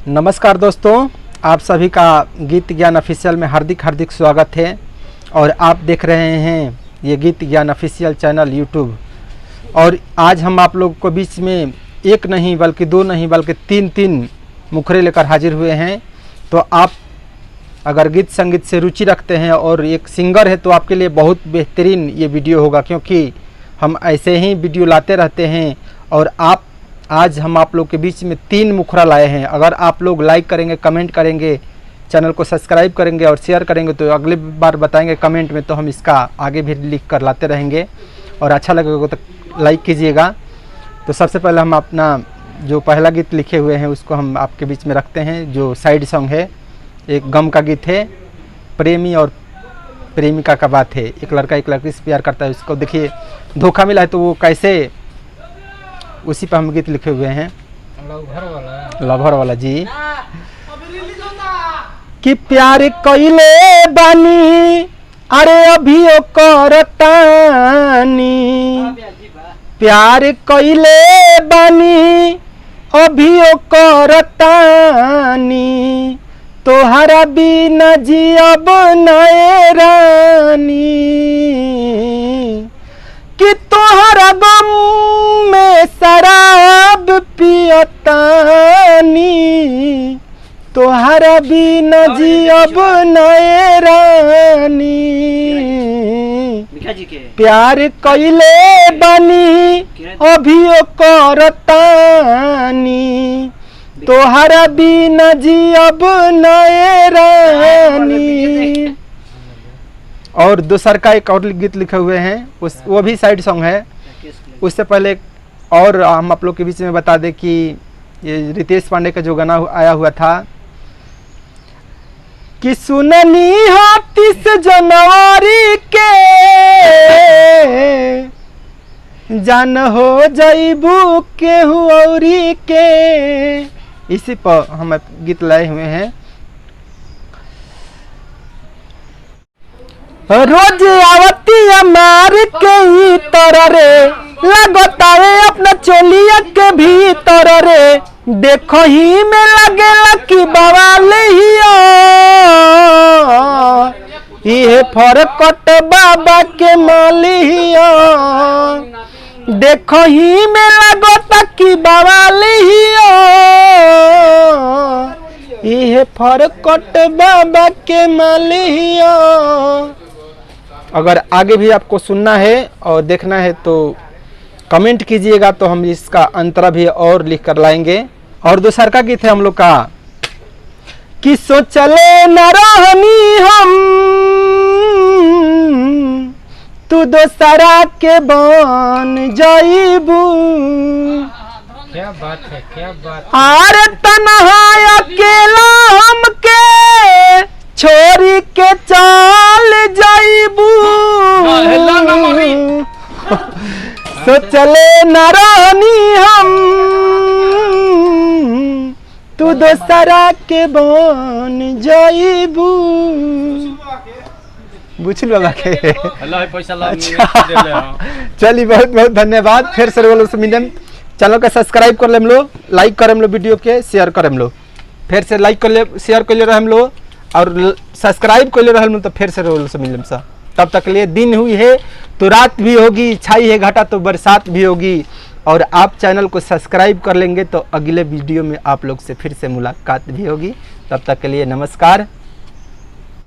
नमस्कार दोस्तों, आप सभी का गीत ज्ञान ऑफिशियल में हार्दिक स्वागत है। और आप देख रहे हैं ये गीत ज्ञान ऑफिशियल चैनल यूट्यूब। और आज हम आप लोगों को बीच में एक नहीं बल्कि दो नहीं बल्कि तीन मुखरे लेकर हाजिर हुए हैं। तो आप अगर गीत संगीत से रुचि रखते हैं और एक सिंगर है तो आपके लिए बहुत बेहतरीन ये वीडियो होगा, क्योंकि हम ऐसे ही वीडियो लाते रहते हैं। और आज हम आप लोग के बीच में 3 मुखरा लाए हैं। अगर आप लोग लाइक करेंगे, कमेंट करेंगे, चैनल को सब्सक्राइब करेंगे और शेयर करेंगे तो अगली बार बताएंगे कमेंट में, तो हम इसका आगे भी लिख कर लाते रहेंगे। और अच्छा लगेगा तो लाइक कीजिएगा। तो सबसे पहले हम अपना जो पहला गीत लिखे हुए हैं उसको हम आपके बीच में रखते हैं, जो साइड सॉन्ग है। एक गम का गीत है, प्रेमी और प्रेमिका का बात है। एक लड़का एक लड़की से प्यार करता है, उसको देखिए धोखा मिला है तो वो कैसे, उसी पर हम गीत लिखे हुए हैं। लवर वाला जी कि प्यार कइले बानी अरे अभी करतानी, प्यार कइले बानी अभी करतानी, तोहरा बिना जियब नए रानी, कि तोहरा गम में शराब पियतानी, तोहरा बिना जियब नए रानी, प्यार कइले बानी अभियो करतानी, तोहरा बिना जियब नए रानी। और दूसर का एक और गीत लिखे हुए हैं, वो भी साइड सॉन्ग है। उससे पहले और हम आप लोग के बीच में बता दें कि ये रितेश पांडे का जो गाना आया हुआ था कि सुननी हो 30 जनवरी के जान हो जईबू केहू औरी के, इसी पर हम गीत लाए हुए हैं। रोज आवती मार के ही तर रे, लगतावे अपना चोलिया के भीतर रे, देखो ही में लगेला कि बवाल हिया, ये फरकट बाबा के मालिया, देखो ही में लगता कि बवाल हिया, ये फरकट बाबा के मालिया। अगर आगे भी आपको सुनना है और देखना है तो कमेंट कीजिएगा, तो हम इसका अंतरा भी और लिख कर लाएंगे। और दूसरा का गीत है हम लोग का कि सोचले न रहनी हम तू दोसरा के बन जाइबू, क्या बात है, क्या बात। आर तन्हा अकेला हमके छोरी के चाल जाइबू, सोचले न रहनी हम तू दोसरा के बन जाइबू। बुझल बाबा के अच्छा, चलिए बहुत बहुत धन्यवाद। फिर से बोलो मिलन, चैनल का सब्सक्राइब कर लेम लो, लाइक करम लो, वीडियो के शेयर करम लो, फिर से लाइक कर ले, शेयर कर ले रहम लो और सब्सक्राइब कर ले रहम लो। तो फिर से बोलो मिलन सा, तब तक लिए दिन हुई है तो रात भी होगी, छाई है घाटा तो बरसात भी होगी। और आप चैनल को सब्सक्राइब कर लेंगे तो अगले वीडियो में आप लोग से फिर से मुलाकात भी होगी। तब तक के लिए नमस्कार।